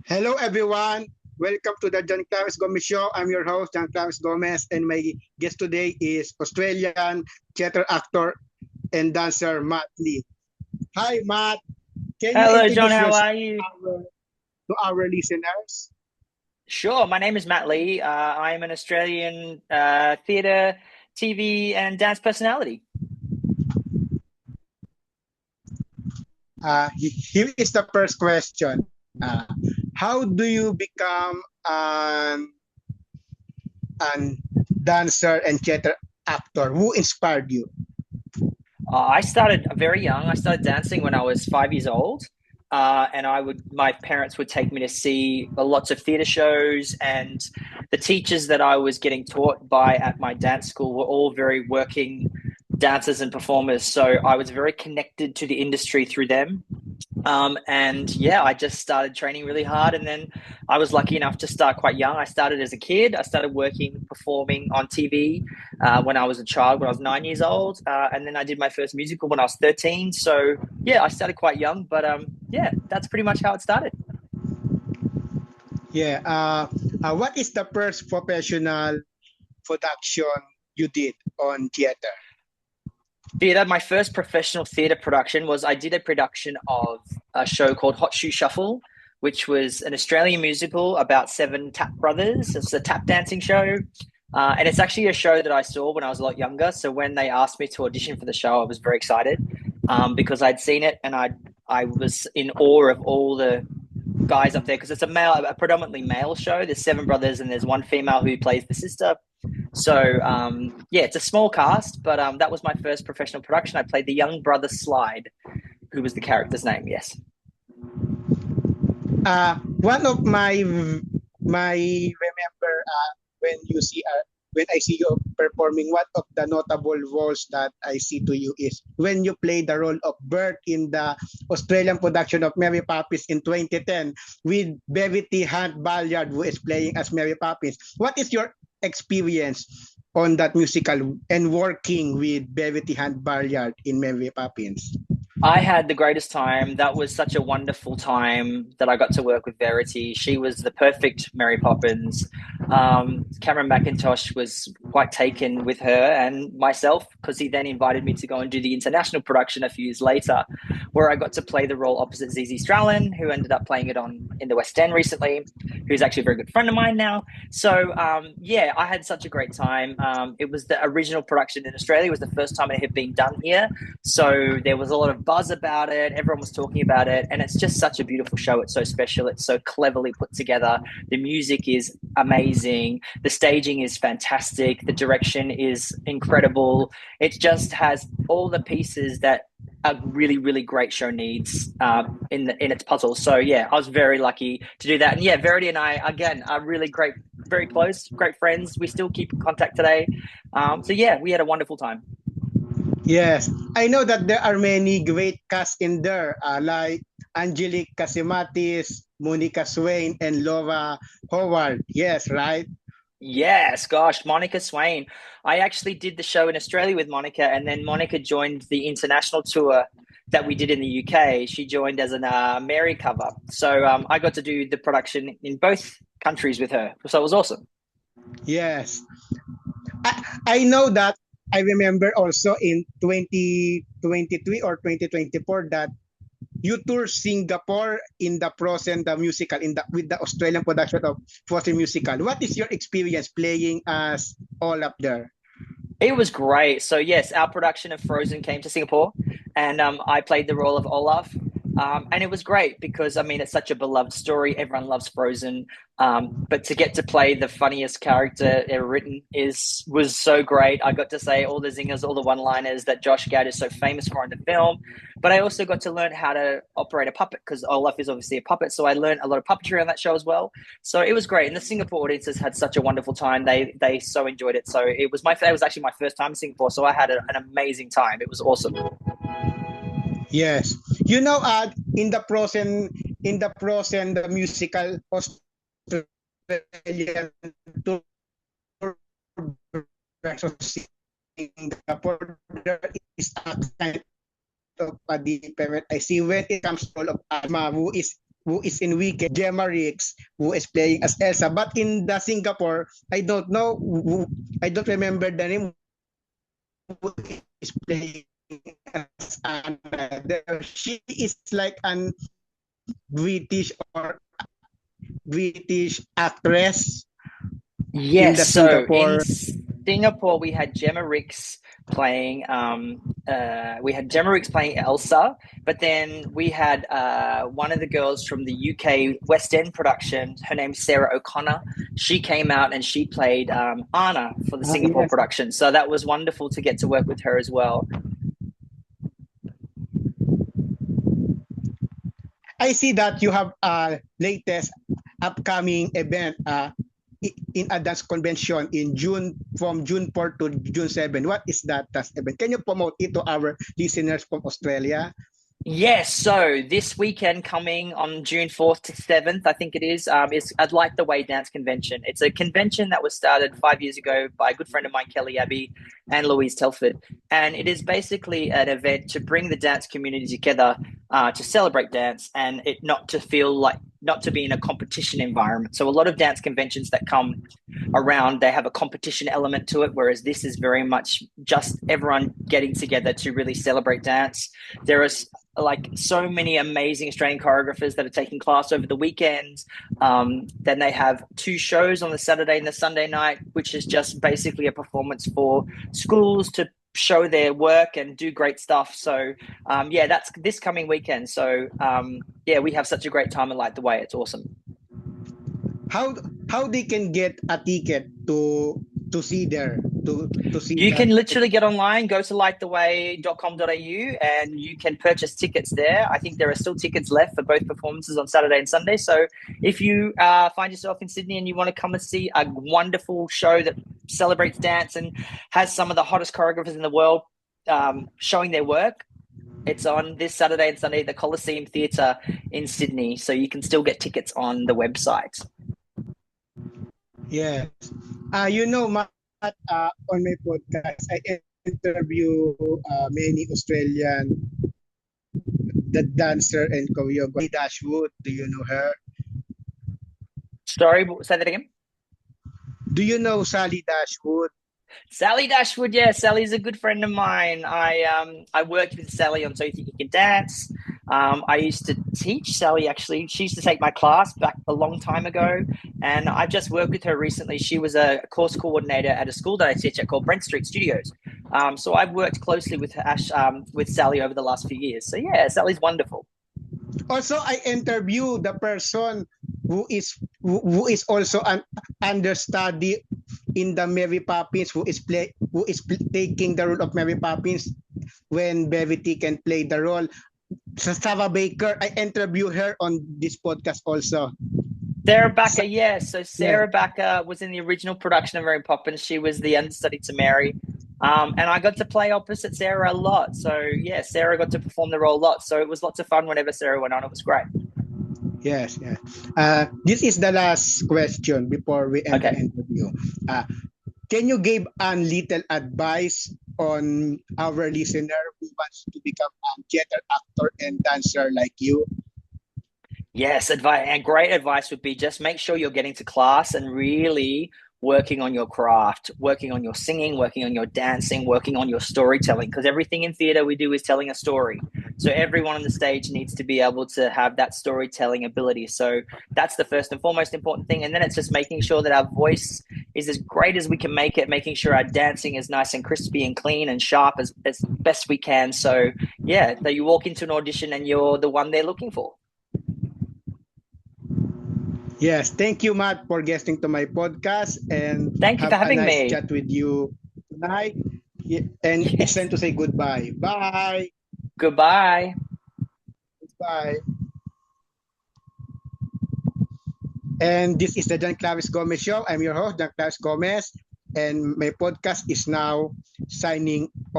Hello, everyone. Welcome to the John Clarence Gomez Show. I'm your host, John Clarence Gomez, and my guest today is Australian theater actor and dancer Matt Lee. Hi, Matt. Can you Hello, John. introduce How yourself are you? to our listeners? Sure. My name is Matt Lee. I'm an Australian theatre, TV, and dance personality. Here is the first question. How do you become an dancer and theater actor? Who inspired you? I started very young. I started dancing when I was 5 years old. And my parents would take me to see lots of theatre shows, and the teachers that I was getting taught by at my dance school were all very working dancers and performers. So I was very connected to the industry through them. And yeah, I just started training really hard. And then I was lucky enough to start quite young. I started as a kid. I started working, performing on TV when I was a child, when I was 9 years old. And then I did my first musical when I was 13. So yeah, I started quite young. But yeah, that's pretty much how it started. Yeah. What is the first professional production you did on theater? Theatre, my first professional theatre production was I did a production of a show called Hot Shoe Shuffle, which was an Australian musical about seven tap brothers. It's a tap dancing show. And it's actually a show that I saw when I was a lot younger. So when they asked me to audition for the show, I was very excited because I'd seen it and I was in awe of all the guys up there because it's a predominantly male show. There's seven brothers and there's one female who plays the sister. So yeah, it's a small cast, but that was my first professional production. I played the young brother Slide, who was the character's name. Yes. One of my remember when you see when I see you performing, one of the notable roles that I see to you is when you play the role of Bert in the Australian production of Mary Poppins in 2010 with Verity Hunt Ballard, who is playing as Mary Poppins. What is your experience on that musical and working with Verity Hunt Ballard in Mary Poppins? I had the greatest time. That was such a wonderful time that I got to work with Verity. She was the perfect Mary Poppins. Cameron McIntosh was quite taken with her and myself because he then invited me to go and do the international production a few years later, where I got to play the role opposite Zizi Stralin, who ended up playing it on in the West End recently, who's actually a very good friend of mine now. So yeah, I had such a great time. It was the original production in Australia. It was the first time it had been done here. So there was a lot of buzz about it. Everyone was talking about it. And it's just such a beautiful show. It's so special. It's so cleverly put together. The music is amazing. The staging is fantastic. The direction is incredible. It just has all the pieces that a really, really great show needs in its puzzle. So yeah, I was very lucky to do that. And yeah, Verity and I, again, are really great, very close, great friends. We still keep in contact today. So yeah, we had a wonderful time. Yes, I know that there are many great casts in there, like Angelique Casimatis, Monica Swain, and Laura Howard. Yes, right? Yes, gosh, Monica Swain. I actually did the show in Australia with Monica, and then Monica joined the international tour that we did in the UK. She joined as an Mary cover. So I got to do the production in both countries with her. So it was awesome. Yes. I know that I remember also in 2023 or 2024 that you tour Singapore in the Frozen the musical in the with the Australian production of Frozen musical. What is your experience playing as Olaf there? It was great. So yes, our production of Frozen came to Singapore, and I played the role of Olaf. And it was great because I mean it's such a beloved story. Everyone loves Frozen, but to get to play the funniest character ever written is was so great. I got to say all the zingers, all the one-liners that Josh Gad is so famous for in the film. But I also got to learn how to operate a puppet because Olaf is obviously a puppet. So I learned a lot of puppetry on that show as well. So it was great, and the Singapore audiences had such a wonderful time. They so enjoyed it. So it was actually my first time in Singapore. So I had an amazing time. It was awesome. Yes. You know, in the Frozen the musical Australian tour versus Singapore, there is a kind of a different. I see when it comes to all of Asma, who is who is in Wicked, Gemma Ricks, who is playing as Elsa. But in the Singapore, I don't know, I don't remember the name who is playing as Anna. She is like an British or British actress in Yes, the so in Singapore. Singapore we had Gemma Ricks playing Elsa, but then we had one of the girls from the UK West End production. Her name's Sarah O'Connor. She came out and she played Anna for the Singapore Yes, production. So that was wonderful to get to work with her as well. I see that you have a latest upcoming event in a dance convention in June from June 4 to June 7. What is that dance event? Can you promote it to our listeners from Australia? Yes, so this weekend coming on June 4th to 7th, I think it is I'd Like the Way Dance Convention. It's a convention that was started 5 years ago by a good friend of mine, Kelly Abbey, and Louise Telford. And it is basically an event to bring the dance community together to celebrate dance and it not to feel like, not to be in a competition environment. So a lot of dance conventions that come around, they have a competition element to it, whereas this is very much just everyone getting together to really celebrate dance. There is like so many amazing Australian choreographers that are taking class over the weekend. Then they have two shows on the Saturday and the Sunday night, which is just basically a performance for schools to show their work and do great stuff. So yeah, that's this coming weekend. So yeah, we have such a great time and Like the Way. It's awesome. How how they can get a ticket to see there to see You that? can literally get online, go to liketheway.com.au, and you can purchase tickets there. I think there are still tickets left for both performances on Saturday and Sunday. So if you find yourself in Sydney and you want to come and see a wonderful show that celebrates dance and has some of the hottest choreographers in the world showing their work, it's on this Saturday and Sunday at the Coliseum Theatre in Sydney. So you can still get tickets on the website. Yes. You know, Matt, on my podcast, I interview many Australian the dancer and choreographer Dashwood. Do you know her? Sorry, say that again. Do you know Sally Dashwood? Sally Dashwood, yeah, Sally's a good friend of mine. I worked with Sally on So You Think You Can Dance. I used to teach Sally actually. She used to take my class back a long time ago, and I just worked with her recently. She was a course coordinator at a school that I teach at called Brent Street Studios. So I've worked closely with with Sally over the last few years. So yeah, Sally's wonderful. Also, I interview the person who is also an understudy in the Mary Poppins, taking the role of Mary Poppins when Brevity can play the role. Sarah Baker, I interview her on this podcast also. Sarah Backer, yes. So Yeah. Sarah Backer was in the original production of Mary Poppins. She was the understudy to Mary. And I got to play opposite Sarah a lot. So yeah, Sarah got to perform the role a lot. So it was lots of fun whenever Sarah went on. It was great. Yes, yes. This is the last question before we end the Okay. interview. Uh, can you give a little advice on our listener who wants to become a theater actor and dancer like you? Yes, advice and great advice would be just make sure you're getting to class and really working on your craft, working on your singing, working on your dancing, working on your storytelling. Because everything in theater we do is telling a story. So everyone on the stage needs to be able to have that storytelling ability. So that's the first and foremost important thing. And then it's just making sure that our voice is as great as we can make it, making sure our dancing is nice and crispy and clean and sharp as best we can. So yeah, that you walk into an audition and you're the one they're looking for. Yes, thank you, Matt, for guesting to my podcast and Thank you for have a having nice me. chat with you tonight. And it's Yes. time to say goodbye. Bye. Goodbye. Bye. And this is the John Clavis Gomez Show. I'm your host, John Clavis Gomez, and my podcast is now signing